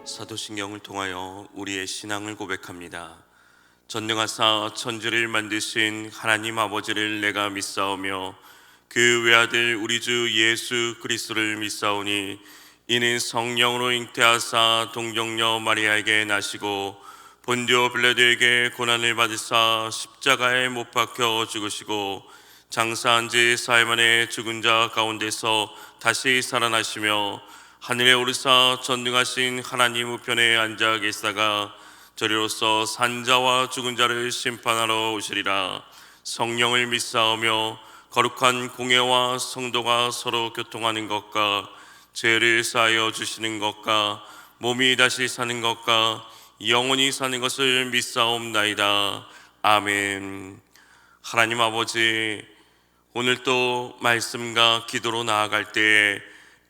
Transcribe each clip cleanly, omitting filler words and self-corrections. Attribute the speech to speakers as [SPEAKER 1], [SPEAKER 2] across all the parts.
[SPEAKER 1] 사도신경을 통하여 우리의 신앙을 고백합니다. 전능하사 천지를 만드신 하나님 아버지를 내가 믿사오며 그 외아들 우리 주 예수 그리스도를 믿사오니 이는 성령으로 잉태하사 동정녀 마리아에게 나시고 본디오 빌라도에게 고난을 받으사 십자가에 못 박혀 죽으시고 장사한 지 사흘 만에 죽은 자 가운데서 다시 살아나시며 하늘에 오르사 전능하신 하나님 우편에 앉아 계시다가 저리로서 산자와 죽은 자를 심판하러 오시리라. 성령을 믿사오며 거룩한 공예와 성도가 서로 교통하는 것과 죄를 사하여 주시는 것과 몸이 다시 사는 것과 영원히 사는 것을 믿사옵나이다. 아멘. 하나님 아버지, 오늘 또 말씀과 기도로 나아갈 때에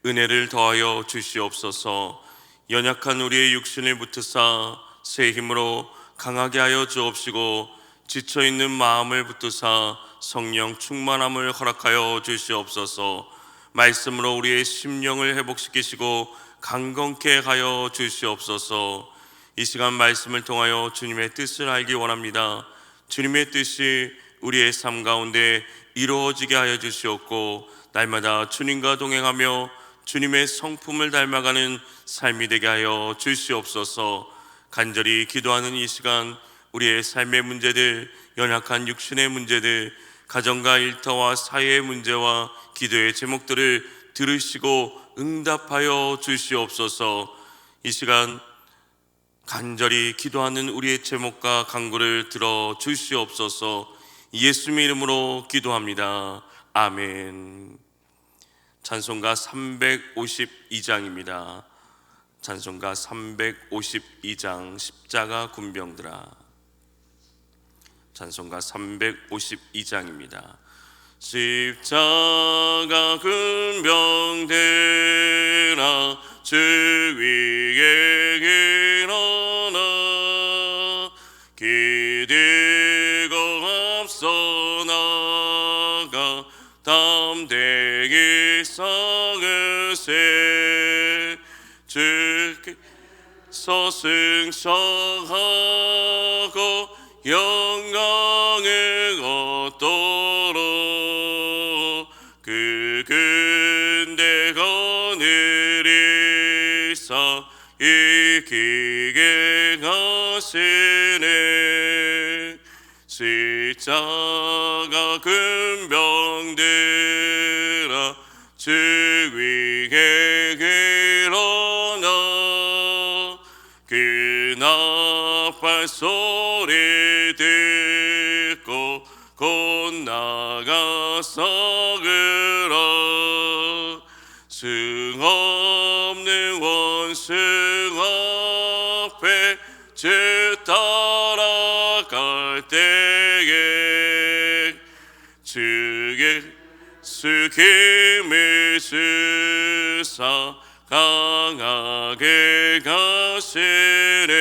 [SPEAKER 1] 은혜를 더하여 주시옵소서. 연약한 우리의 육신을 붙으사 새 힘으로 강하게 하여 주옵시고 지쳐있는 마음을 붙으사 성령 충만함을 허락하여 주시옵소서. 말씀으로 우리의 심령을 회복시키시고 강건케 하여 주시옵소서. 이 시간 말씀을 통하여 주님의 뜻을 알기 원합니다. 주님의 뜻이 우리의 삶 가운데 이루어지게 하여 주시옵고 날마다 주님과 동행하며 주님의 성품을 닮아가는 삶이 되게 하여 주시옵소서. 간절히 기도하는 이 시간 우리의 삶의 문제들, 연약한 육신의 문제들, 가정과 일터와 사회의 문제와 기도의 제목들을 들으시고 응답하여 주시옵소서. 이 시간 간절히 기도하는 우리의 제목과 간구를 들어 주시옵소서. 예수님의 이름으로 기도합니다. 아멘. 찬송가 352장입니다. 찬송가 352장 십자가 군병들아. 찬송가 352장입니다. 십자가 군병들아 주 위에 일어나 기들고 앞서 나가 담대히 싸우세. 주께서 승천하고 영광을 얻도록 그 근대 거느리사 이기게 하시네. 십자가 군병들아 주 위에 일어나 그 나팔 소리 듣고 곧 나가 싸우라. 승없는 원수 앞에 주 따라갈 때에 주의 힘을 주사 강하게 가시네.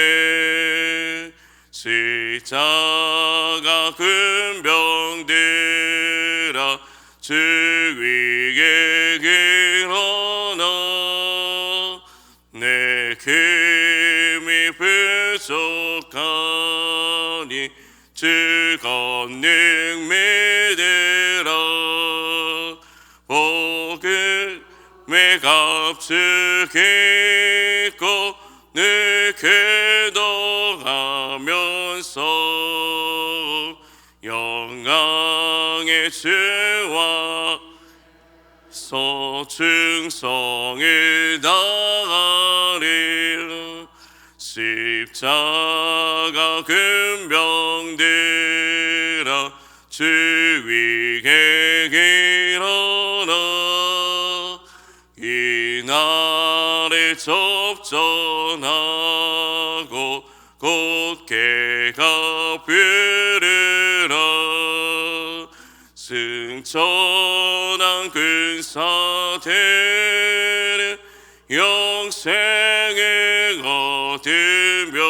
[SPEAKER 1] 십자가 군병들아 주 위에 일어나 내 힘이 부족하니 주 권능 믿으라. 복음에 값지고 늘 기도하면서 영광의 주와 충성을 다하리라. 십자가 군병들아 주 위에 일어나 이 날을 접전하고 곧게가 부르라. 승천한 군사들은 영생을 얻으며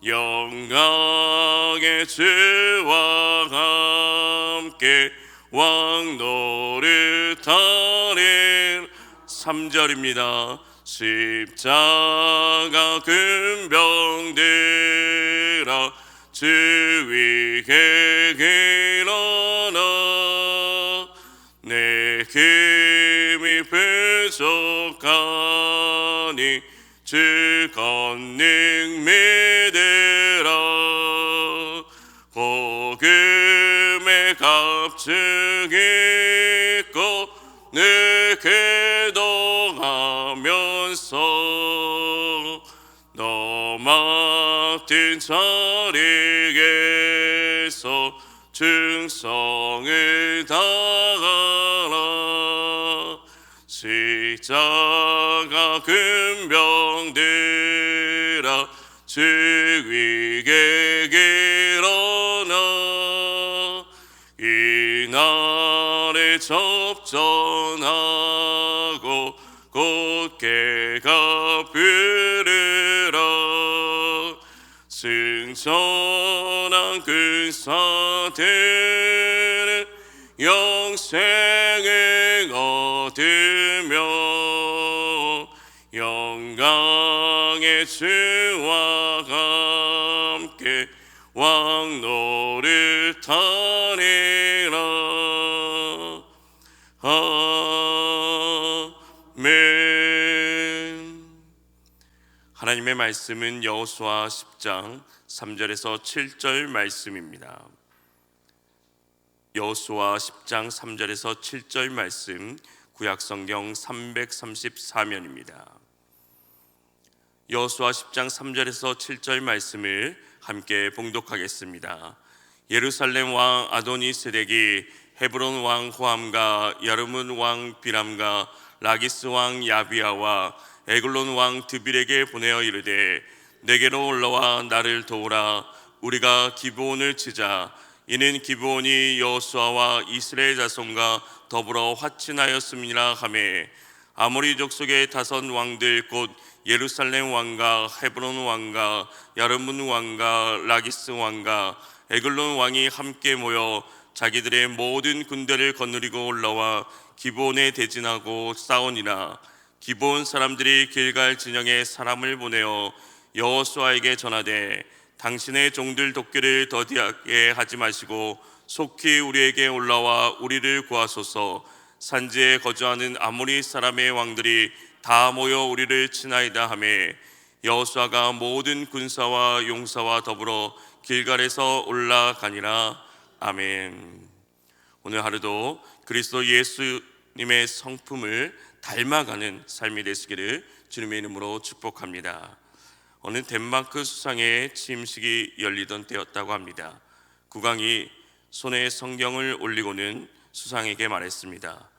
[SPEAKER 1] 영광의 주와 함께 왕노릇하리. 3절입니다. 십자가 군병들아 주 위에 일어나 내 힘이 부족하니 주 권능 믿으라 복음의 값주기 있고 늘 기도하면서 너 맡은 자리에서 충성을 다하라 십자가 군병들아 주 위에 일어나 이날에 접전하고 곧게가 부르라 승천한 군사들은 영생을 얻으며 영광의 주와 함께 왕노를 타리라 아멘. 하나님의 말씀은 여호수아 10장 3절에서 7절 말씀입니다. 여호수아 10장 3절에서 7절 말씀 구약성경 334면입니다. 여호수아 10장 3절에서 7절 말씀을 함께 봉독하겠습니다. 예루살렘 왕 아도니스덱이 헤브론 왕 호함과 야르문 왕 비람과 라기스 왕 야비아와 에글론 왕 드빌에게 보내어 이르되 내게로 올라와 나를 도우라 우리가 기브온을 치자 이는 기브온이 여호수아와 이스라엘 자손과 더불어 화친하였음이라 하매 아모리 족속의 다섯 왕들 곧 예루살렘 왕과 헤브론 왕과 야르문 왕과 라기스 왕과 에글론 왕이 함께 모여 자기들의 모든 군대를 거느리고 올라와 기브온에 대진하고 싸우니라. 기브온 사람들이 길갈 진영에 사람을 보내어 여호수아에게 전하되 당신의 종들 돕기를 더디하게 하지 마시고 속히 우리에게 올라와 우리를 구하소서. 산지에 거주하는 아모리 사람의 왕들이 다 모여 우리를 치나이다 하매 여호수아가 모든 군사와 용사와 더불어 길갈에서 올라가니라. 아멘. 오늘 하루도 그리스도 예수님의 성품을 닮아가는 삶이 되시기를 주님의 이름으로 축복합니다. 오늘 덴마크 수상의 취임식이 열리던 때였다고 합니다. 국왕이 손에 성경을 올리고는 수상에게 말했습니다.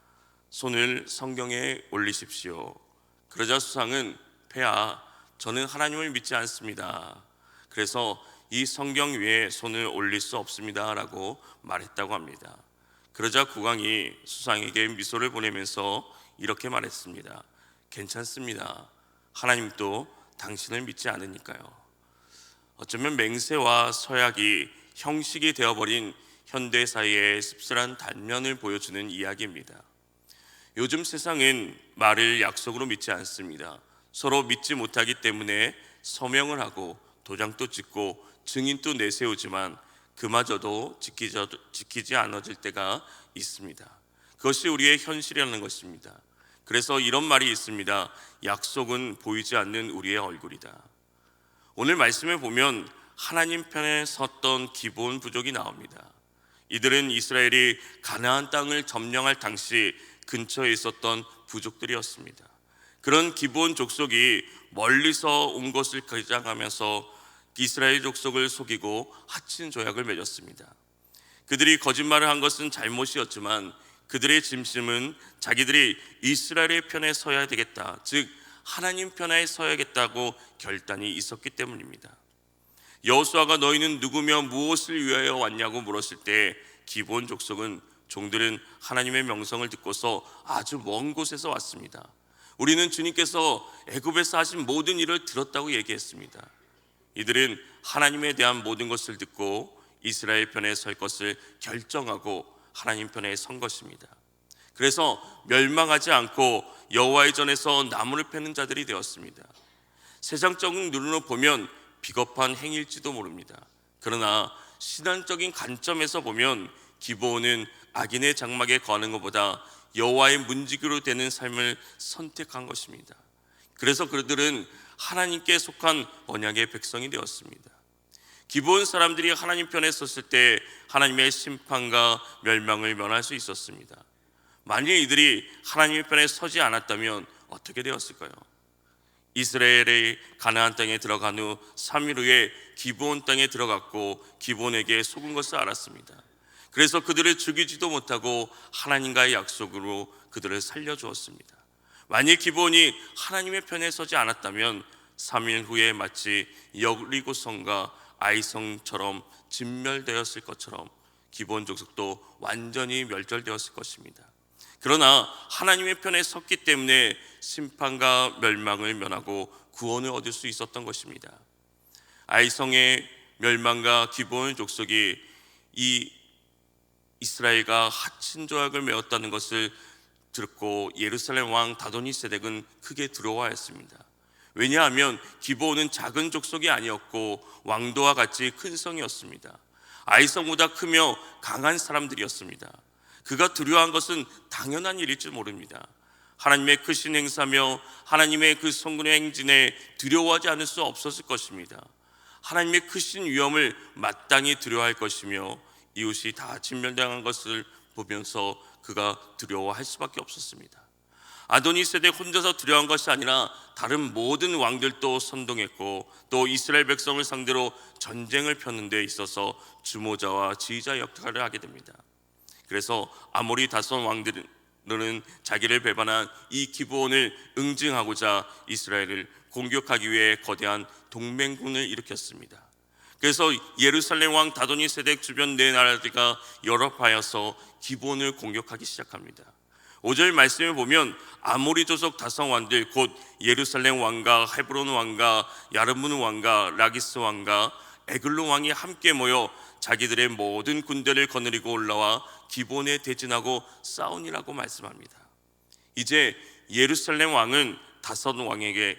[SPEAKER 1] 손을 성경에 올리십시오. 그러자 수상은 폐하, 저는 하나님을 믿지 않습니다. 그래서 이 성경 위에 손을 올릴 수 없습니다 라고 말했다고 합니다. 그러자 국왕이 수상에게 미소를 보내면서 이렇게 말했습니다. 괜찮습니다. 하나님도 당신을 믿지 않으니까요. 어쩌면 맹세와 서약이 형식이 되어버린 현대 사회의 씁쓸한 단면을 보여주는 이야기입니다. 요즘 세상은 말을 약속으로 믿지 않습니다. 서로 믿지 못하기 때문에 서명을 하고 도장도 찍고 증인도 내세우지만 그마저도 지키지 않아질 때가 있습니다. 그것이 우리의 현실이라는 것입니다. 그래서 이런 말이 있습니다. 약속은 보이지 않는 우리의 얼굴이다. 오늘 말씀에 보면 하나님 편에 섰던 기브온 부족이 나옵니다. 이들은 이스라엘이 가나안 땅을 점령할 당시 근처에 있었던 부족들이었습니다. 그런 기브온 족속이 멀리서 온 것을 가장하면서 이스라엘 족속을 속이고 하친 조약을 맺었습니다. 그들이 거짓말을 한 것은 잘못이었지만 그들의 진심은 자기들이 이스라엘의 편에 서야 되겠다, 즉 하나님 편에 서야겠다고 결단이 있었기 때문입니다. 여호수아가 너희는 누구며 무엇을 위하여 왔냐고 물었을 때 기브온 족속은 종들은 하나님의 명성을 듣고서 아주 먼 곳에서 왔습니다. 우리는 주님께서 애굽에서 하신 모든 일을 들었다고 얘기했습니다. 이들은 하나님에 대한 모든 것을 듣고 이스라엘 편에 설 것을 결정하고 하나님 편에 선 것입니다. 그래서 멸망하지 않고 여호와의 전에서 나무를 패는 자들이 되었습니다. 세상적인 눈으로 보면 비겁한 행위일지도 모릅니다. 그러나 신앙적인 관점에서 보면 기브온은 악인의 장막에 거하는 것보다 여호와의 문지기로 되는 삶을 선택한 것입니다. 그래서 그들은 하나님께 속한 언약의 백성이 되었습니다. 기브온 사람들이 하나님 편에 섰을 때 하나님의 심판과 멸망을 면할 수 있었습니다. 만일 이들이 하나님의 편에 서지 않았다면 어떻게 되었을까요? 이스라엘의 가나안 땅에 들어간 후 3일 후에 기브온 땅에 들어갔고 기브온에게 속은 것을 알았습니다. 그래서 그들을 죽이지도 못하고 하나님과의 약속으로 그들을 살려주었습니다. 만일 기브온이 하나님의 편에 서지 않았다면 3일 후에 마치 여리고성과 아이성처럼 진멸되었을 것처럼 기브온 족속도 완전히 멸절되었을 것입니다. 그러나 하나님의 편에 섰기 때문에 심판과 멸망을 면하고 구원을 얻을 수 있었던 것입니다. 아이성의 멸망과 기브온 족속이 이 이스라엘과 합친 조약을 맺었다는 것을 듣고 예루살렘 왕 다도니세덱은 크게 두려워하였습니다. 왜냐하면 기브온은 작은 족속이 아니었고 왕도와 같이 큰 성이었습니다. 아이성보다 크며 강한 사람들이었습니다. 그가 두려워한 것은 당연한 일일 줄 모릅니다. 하나님의 크신 행사며 하나님의 그 성군의 행진에 두려워하지 않을 수 없었을 것입니다. 하나님의 크신 위엄을 마땅히 두려워할 것이며 이웃이 다 진멸당한 것을 보면서 그가 두려워할 수밖에 없었습니다. 아도니세덱 혼자서 두려워한 것이 아니라 다른 모든 왕들도 선동했고 또 이스라엘 백성을 상대로 전쟁을 펴는 데 있어서 주모자와 지휘자 역할을 하게 됩니다. 그래서 아모리 다손 왕들은 자기를 배반한 이 기브온을 응징하고자 이스라엘을 공격하기 위해 거대한 동맹군을 일으켰습니다. 그래서 예루살렘 왕 다도니세덱 주변 네 나라가 연합하여서 기브온을 공격하기 시작합니다. 5절 말씀을 보면 아모리 조속 다성 왕들 곧 예루살렘 왕과 헤브론 왕과 야르문 왕과 라기스 왕과 에글론 왕이 함께 모여 자기들의 모든 군대를 거느리고 올라와 기브온에 대진하고 싸우니라고 말씀합니다. 이제 예루살렘 왕은 다섯 왕에게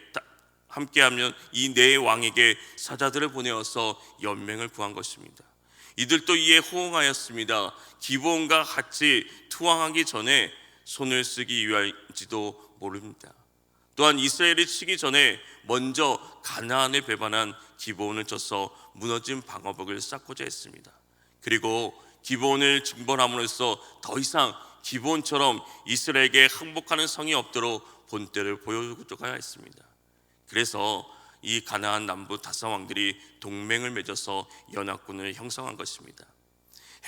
[SPEAKER 1] 함께하면 이 네 왕에게 사자들을 보내어서 연맹을 구한 것입니다. 이들도 이에 호응하였습니다. 기브온과 같이 투항하기 전에 손을 쓰기 위할지도 모릅니다. 또한 이스라엘이 치기 전에 먼저 가나안을 배반한 기브온을 쳐서 무너진 방어벽을 쌓고자 했습니다. 그리고 기브온을 증벌함으로써 더 이상 기브온처럼 이스라엘에게 항복하는 성이 없도록 본때를 보여주고자 했습니다. 그래서 이 가나안 남부 다섯 왕들이 동맹을 맺어서 연합군을 형성한 것입니다.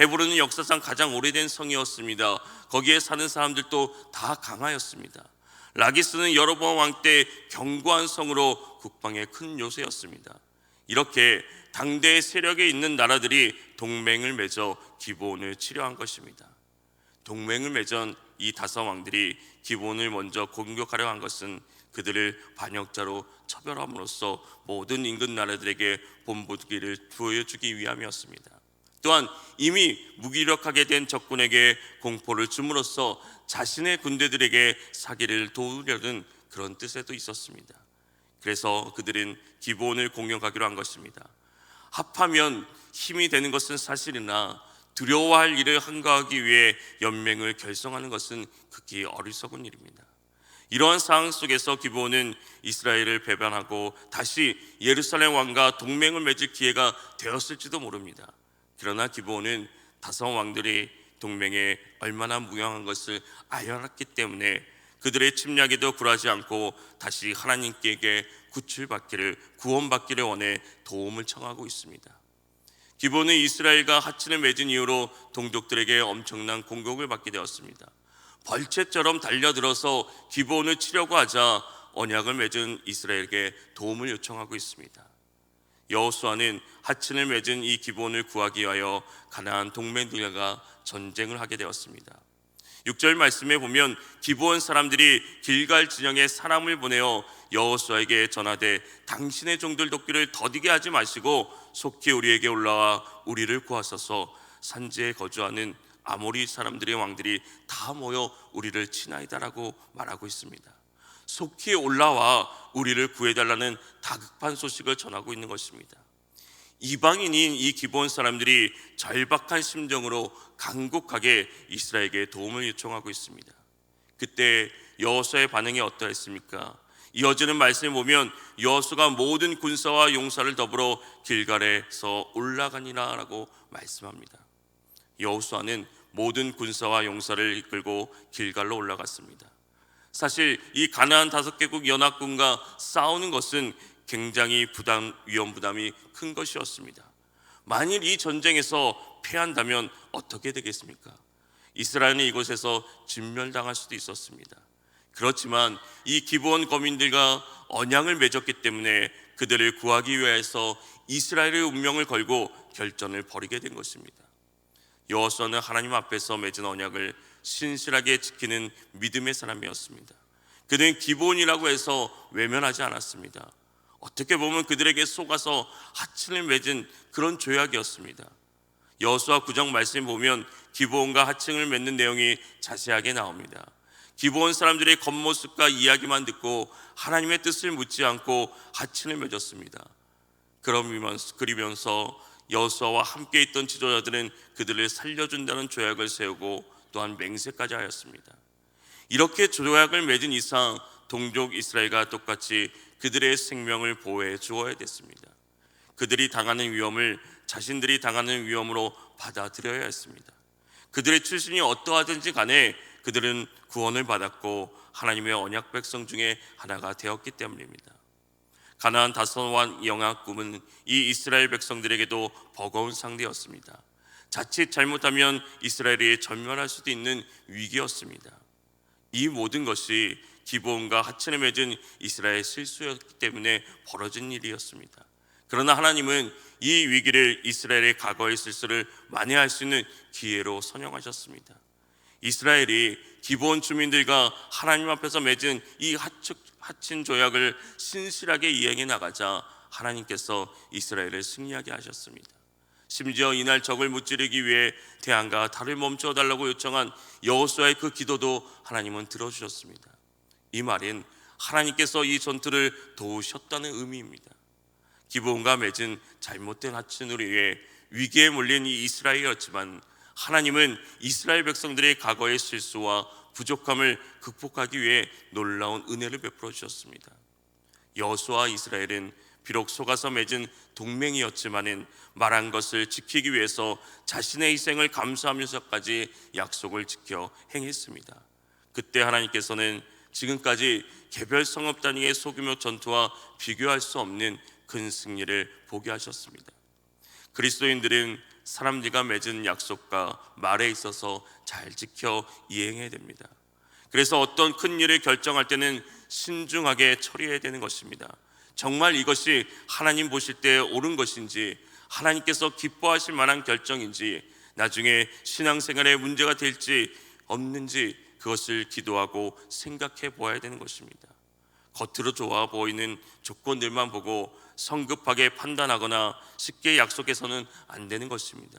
[SPEAKER 1] 헤브론은 역사상 가장 오래된 성이었습니다. 거기에 사는 사람들도 다 강하였습니다. 라기스는 여로보암 왕 때 견고한 성으로 국방의 큰 요새였습니다. 이렇게 당대의 세력에 있는 나라들이 동맹을 맺어 기브온을 치려한 것입니다. 동맹을 맺은 이 다섯 왕들이 기브온을 먼저 공격하려 한 것은 그들을 반역자로 처벌함으로써 모든 인근 나라들에게 본보기를 보여주기 위함이었습니다. 또한 이미 무기력하게 된 적군에게 공포를 줌으로써 자신의 군대들에게 사기를 도우려는 그런 뜻에도 있었습니다. 그래서 그들은 기브온을 공격하기로 한 것입니다. 합하면 힘이 되는 것은 사실이나 두려워할 일을 한가하기 위해 연맹을 결성하는 것은 극히 어리석은 일입니다. 이러한 상황 속에서 기브온은 이스라엘을 배반하고 다시 예루살렘 왕과 동맹을 맺을 기회가 되었을지도 모릅니다. 그러나 기브온은 다섯 왕들이 동맹에 얼마나 무용한 것을 알았기 때문에 그들의 침략에도 굴하지 않고 다시 하나님께 구원받기를 원해 도움을 청하고 있습니다. 기브온은 이스라엘과 합친을 맺은 이후로 동족들에게 엄청난 공격을 받게 되었습니다. 벌채처럼 달려들어서 기브온을 치려고 하자 언약을 맺은 이스라엘에게 도움을 요청하고 있습니다. 여호수아는 하친을 맺은 이 기브온을 구하기 위하여 가나안 동맹들과 전쟁을 하게 되었습니다. 6절 말씀에 보면 기브온 사람들이 길갈 진영에 사람을 보내어 여호수아에게 전하되 당신의 종들 돕기를 더디게 하지 마시고 속히 우리에게 올라와 우리를 구하소서. 산지에 거주하는 아모리 사람들의 왕들이 다 모여 우리를 치나이다라고 말하고 있습니다. 속히 올라와 우리를 구해달라는 다급한 소식을 전하고 있는 것입니다. 이방인인 이 기브온 사람들이 절박한 심정으로 간곡하게 이스라엘에게 도움을 요청하고 있습니다. 그때 여호수아의 반응이 어떠했습니까? 이어지는 말씀에 보면 여호수아가 모든 군사와 용사를 더불어 길갈에서 올라가니라 라고 말씀합니다. 여호수아는 모든 군사와 용사를 이끌고 길갈로 올라갔습니다. 사실 이 가나안 5개국 연합군과 싸우는 것은 굉장히 위험 부담이 큰 것이었습니다. 만일 이 전쟁에서 패한다면 어떻게 되겠습니까? 이스라엘은 이곳에서 진멸당할 수도 있었습니다. 그렇지만 이 기브온 거민들과 언약을 맺었기 때문에 그들을 구하기 위해서 이스라엘의 운명을 걸고 결전을 벌이게 된 것입니다. 여호수아는 하나님 앞에서 맺은 언약을 신실하게 지키는 믿음의 사람이었습니다. 그들은 기브온이라고 해서 외면하지 않았습니다. 어떻게 보면 그들에게 속아서 하친을 맺은 그런 조약이었습니다. 여호수아 9장 말씀에 보면 기브온과 하친을 맺는 내용이 자세하게 나옵니다. 기브온 사람들의 겉모습과 이야기만 듣고 하나님의 뜻을 묻지 않고 하친을 맺었습니다. 그러면서 여호수아와 함께 있던 지도자들은 그들을 살려준다는 조약을 세우고 또한 맹세까지 하였습니다. 이렇게 조약을 맺은 이상 동족 이스라엘과 똑같이 그들의 생명을 보호해 주어야 됐습니다. 그들이 당하는 위험을 자신들이 당하는 위험으로 받아들여야 했습니다. 그들의 출신이 어떠하든지 간에 그들은 구원을 받았고 하나님의 언약 백성 중에 하나가 되었기 때문입니다. 가나안 다섯왕 연합군은 이 이스라엘 백성들에게도 버거운 상대였습니다. 자칫 잘못하면 이스라엘이 전멸할 수도 있는 위기였습니다. 이 모든 것이 기브온과 하친을 맺은 이스라엘의 실수였기 때문에 벌어진 일이었습니다. 그러나 하나님은 이 위기를 이스라엘의 과거의 실수를 만회할 수 있는 기회로 선용하셨습니다. 이스라엘이 기브온 주민들과 하나님 앞에서 맺은 이 하친 조약을 신실하게 이행해 나가자 하나님께서 이스라엘을 승리하게 하셨습니다. 심지어 이날 적을 무찌르기 위해 태양과 달을 멈춰 달라고 요청한 여호수아의 그 기도도 하나님은 들어주셨습니다. 이 말은 하나님께서 이 전투를 도우셨다는 의미입니다. 기브온과 맺은 잘못된 하친으로 인해 위기에 몰린 이 이스라엘이었지만 하나님은 이스라엘 백성들의 과거의 실수와 부족함을 극복하기 위해 놀라운 은혜를 베풀어 주셨습니다. 여호수아와 이스라엘은 비록 속아서 맺은 동맹이었지만은 말한 것을 지키기 위해서 자신의 희생을 감수하면서까지 약속을 지켜 행했습니다. 그때 하나님께서는 지금까지 개별 성읍 단위의 소규모 전투와 비교할 수 없는 큰 승리를 보게 하셨습니다. 그리스도인들은 사람들과 맺은 약속과 말에 있어서 잘 지켜 이행해야 됩니다. 그래서 어떤 큰 일을 결정할 때는 신중하게 처리해야 되는 것입니다. 정말 이것이 하나님 보실 때 옳은 것인지, 하나님께서 기뻐하실 만한 결정인지, 나중에 신앙생활에 문제가 될지 없는지 그것을 기도하고 생각해 보아야 되는 것입니다. 겉으로 좋아 보이는 조건들만 보고 성급하게 판단하거나 쉽게 약속해서는 안 되는 것입니다.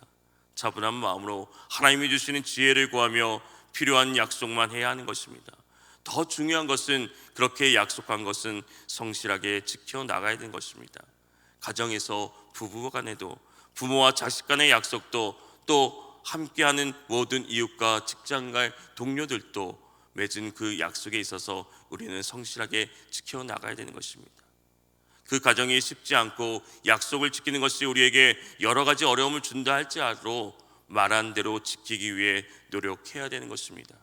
[SPEAKER 1] 차분한 마음으로 하나님이 주시는 지혜를 구하며 필요한 약속만 해야 하는 것입니다. 더 중요한 것은 그렇게 약속한 것은 성실하게 지켜나가야 되는 것입니다. 가정에서 부부 간에도, 부모와 자식 간의 약속도, 또 함께하는 모든 이웃과 직장과 동료들도 맺은 그 약속에 있어서 우리는 성실하게 지켜나가야 되는 것입니다. 그 가정이 쉽지 않고 약속을 지키는 것이 우리에게 여러 가지 어려움을 준다 할지라도 말한 대로 지키기 위해 노력해야 되는 것입니다.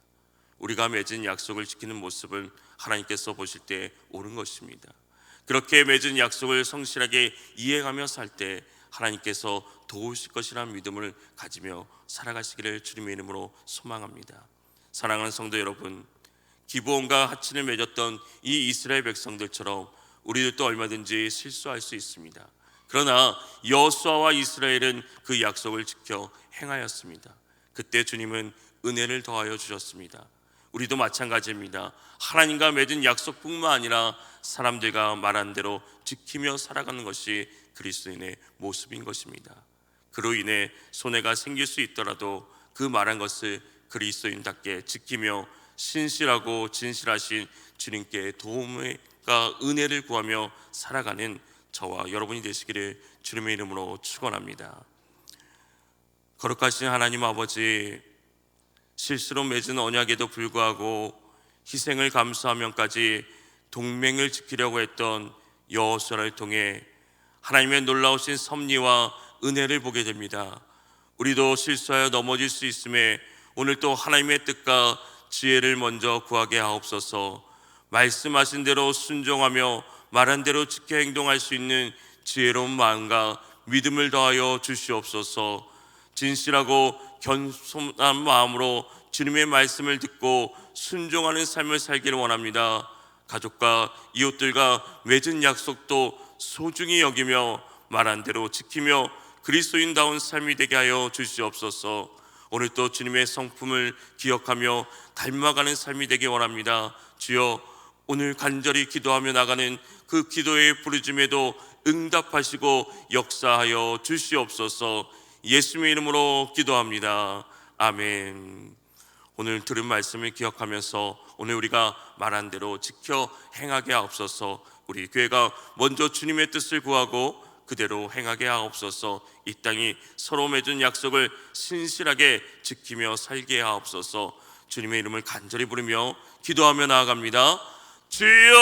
[SPEAKER 1] 우리가 맺은 약속을 지키는 모습은 하나님께서 보실 때 옳은 것입니다. 그렇게 맺은 약속을 성실하게 이행하며 살 때 하나님께서 도우실 것이라는 믿음을 가지며 살아가시기를 주님의 이름으로 소망합니다. 사랑하는 성도 여러분, 기브온과 하친을 맺었던 이 이스라엘 백성들처럼 우리들도 얼마든지 실수할 수 있습니다. 그러나 여호수아와 이스라엘은 그 약속을 지켜 행하였습니다. 그때 주님은 은혜를 더하여 주셨습니다. 우리도 마찬가지입니다. 하나님과 맺은 약속뿐만 아니라 사람들과 말한 대로 지키며 살아가는 것이 그리스도인의 모습인 것입니다. 그로 인해 손해가 생길 수 있더라도 그 말한 것을 그리스도인답게 지키며 신실하고 진실하신 주님께 도움과 은혜를 구하며 살아가는 저와 여러분이 되시기를 주님의 이름으로 축원합니다. 거룩하신 하나님 아버지, 실수로 맺은 언약에도 불구하고 희생을 감수하면까지 동맹을 지키려고 했던 여호수아를 통해 하나님의 놀라우신 섭리와 은혜를 보게 됩니다. 우리도 실수하여 넘어질 수 있음에 오늘 또 하나님의 뜻과 지혜를 먼저 구하게 하옵소서. 말씀하신 대로 순종하며 말한 대로 지켜 행동할 수 있는 지혜로운 마음과 믿음을 더하여 주시옵소서. 진실하고 겸손한 마음으로 주님의 말씀을 듣고 순종하는 삶을 살기를 원합니다. 가족과 이웃들과 맺은 약속도 소중히 여기며 말한 대로 지키며 그리스도인다운 삶이 되게 하여 주시옵소서. 오늘 또 주님의 성품을 기억하며 닮아가는 삶이 되게 원합니다. 주여, 오늘 간절히 기도하며 나가는 그 기도의 부르짐에도 응답하시고 역사하여 주시옵소서. 예수님의 이름으로 기도합니다. 아멘. 오늘 들은 말씀을 기억하면서 오늘 우리가 말한 대로 지켜 행하게 하옵소서. 우리 교회가 먼저 주님의 뜻을 구하고 그대로 행하게 하옵소서. 이 땅이 서로 맺은 약속을 신실하게 지키며 살게 하옵소서. 주님의 이름을 간절히 부르며 기도하며 나아갑니다. 주여!